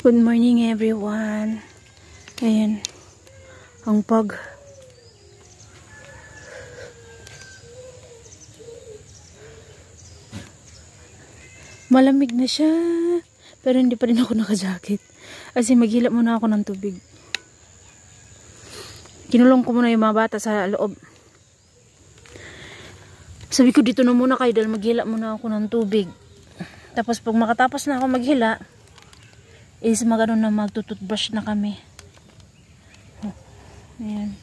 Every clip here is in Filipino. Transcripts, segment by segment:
Good morning everyone. Ayan. Ang pag. Malamig na siya. Pero hindi pa rin ako naka-jacket. Kasi maghila muna ako ng tubig. Kinulong ko muna yung mga bata sa loob. Sabi ko dito na muna kayo dahil maghila muna ako ng tubig. Tapos pag makatapos na ako maghila, is magano na magtututbrush na kami. Ayan.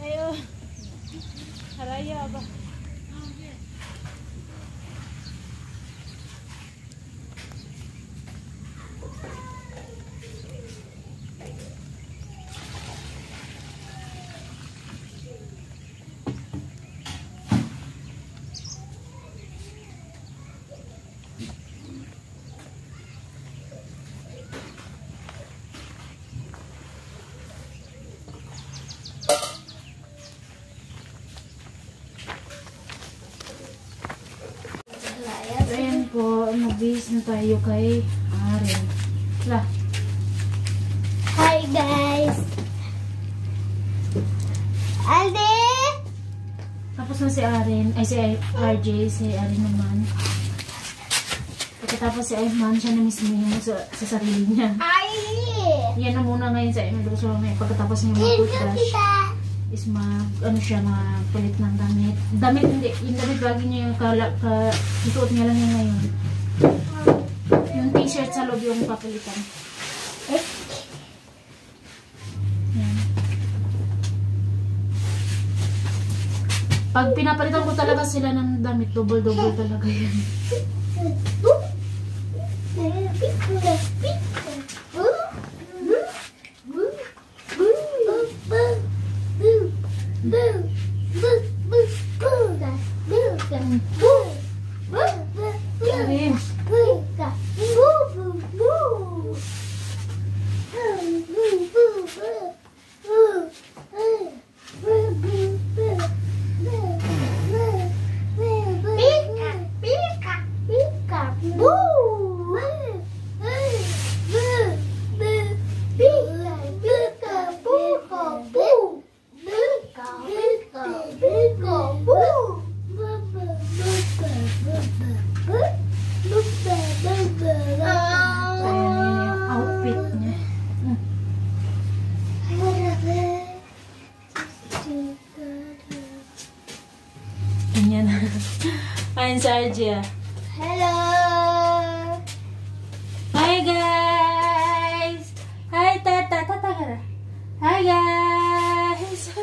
Ayo, haraya ba? Ayan po, mag-base na tayo kay Aren. Lah. Hi guys! Alde! Tapos na si Aren, ay si RJ, si Aren naman. Pagkatapos si Ayman, siya na mismo yung sa sarili niya. Ay! Yan na muna ngayon sa inyo. So, pagkatapos niya mag-toothbrush, is ano siya, mapulit ng damit. Damit, hindi. Yung damit, lagi niya yung isuot niya lang yun ngayon. Yung t-shirt sa loob yung papalitan. Yan. Pag pinapalitan ko talaga sila ng damit, double-double talaga yan. Ayan si Arjia. Hello. Hi guys! Hi tata! Tata ka na. Hi guys!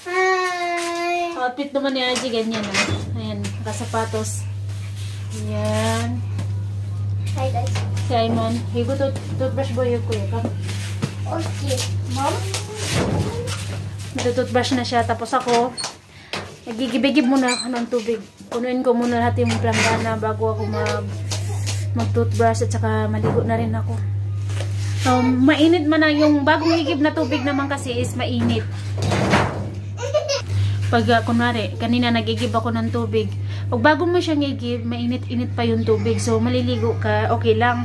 Hi. Outfit naman ni Arjia ganyan na. Ayan, nakasapatos. Ayan. Hi guys. Si Aimon. Higo toothbrush boy yung kuya. Come. Okay. Mom. Toothbrush na siya. Tapos ako, nagigibigib muna ako ng tubig. Punuin ko muna lahat yung planggana bago ako mag-toothbrush at saka maligo na rin ako. So, mainit man na yung bagong higib na tubig naman kasi is mainit. Pag kunwari, kanina nagigib ako ng tubig. Pag bago mo siyang igib, mainit-init pa yung tubig. So, maliligo ka, okay lang.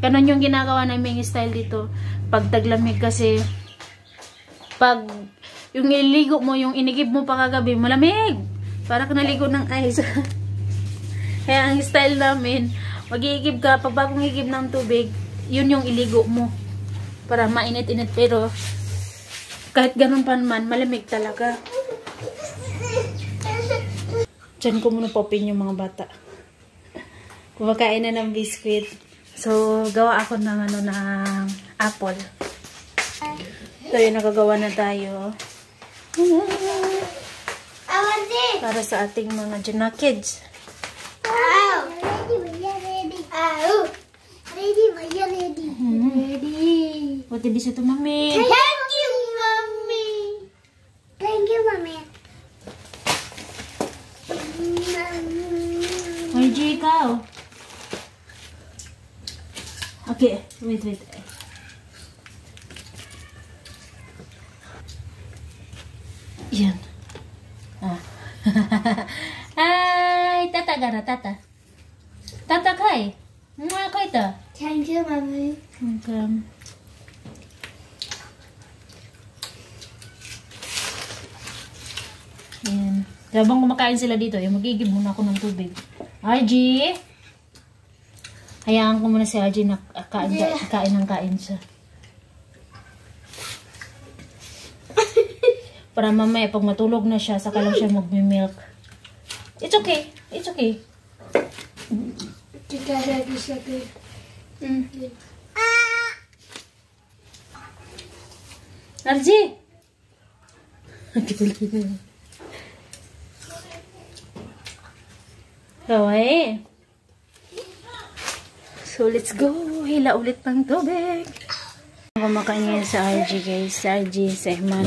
Ganon yung ginagawa namin style dito. Pag taglamig kasi, pag yung ililigo mo, yung inigib mo pa kagabi, malamig. Para ka naligo ng ice. Kaya ang style namin, mag-iigib ka, pag bagong igib ng tubig, yun yung iligo mo. Para mainit-init. Pero, kahit ganun pa naman, malamig talaga. Diyan ko muna popin yung mga bata. Kumakain na ng biscuit. So, gawa ako ng, ng apple. So, yun, nakagawa na tayo. Para sa ating mga Juna kids. Ready. Pati bisa ito, mami. Thank you, mommy. Thank you, mommy. Ay, G, ikaw. Okay, wait. Yan. Hi, tata gara, tata. Tata kai. Mga ko ito. Thank you, mommy. Okay. Yan. Habang kumakain sila dito, yung magigib muna ako ng tubig. RG! Hayaan ko muna si RG na kain siya. Para mamaya, pag matulog na siya, saka lang siya magmi-milk. It's okay. It's okay. RG! Okay. So, let's go. Hila ulit ng tubig. Kumakain ngayon sa RG, guys. Sa RG, sa Ehman.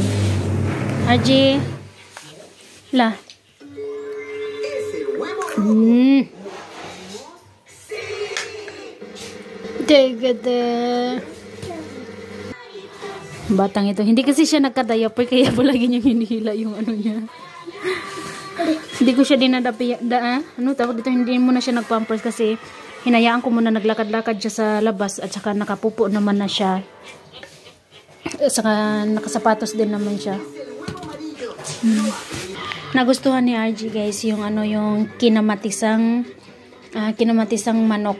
RG. La. Batang ito. Hindi kasi siya nagka-diaper, kaya po lagi niyang hinihila yung ano niya. Hindi ko siya tawag dito, hindi muna siya nagpampers kasi hinayaan ko muna naglakad-lakad siya sa labas at saka nakapupo naman na siya. At saka nakasapatos din naman siya. Nagustuhan ni RG, guys, yung yung kinamatisang manok.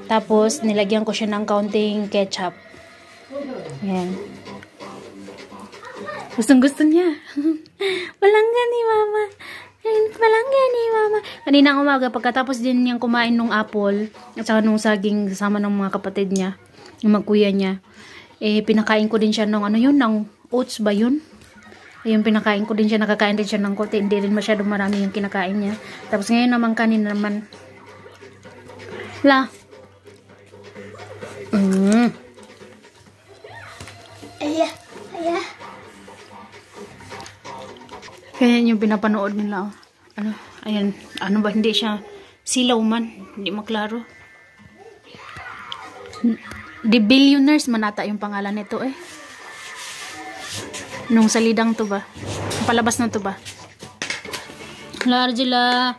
Tapos nilagyan ko siya ng kaunting ketchup. Ayan. Gustong-gusto niya. Palangga ni mama. Palangga ni mama. Kaninang umaga, pagkatapos din niyang kumain ng apple, at saka nung saging kasama ng mga kapatid niya, yung magkuya niya, pinakain ko din siya ng ng oats ba yun? Yung pinakain ko din siya, nakakain din siya ng konti, hindi rin masyadong marami yung kinakain niya. Tapos ngayon naman, kanina naman, La. Ayan. Ayan. Kaya yung pinapanood nila. Oh. Ano? Ayan. Ano ba? Hindi siya silaw man. Hindi maklaro. The Billionaires manata yung pangalan nito eh. Nung salidang to ba? Palabas na to ba? Hala, Argela.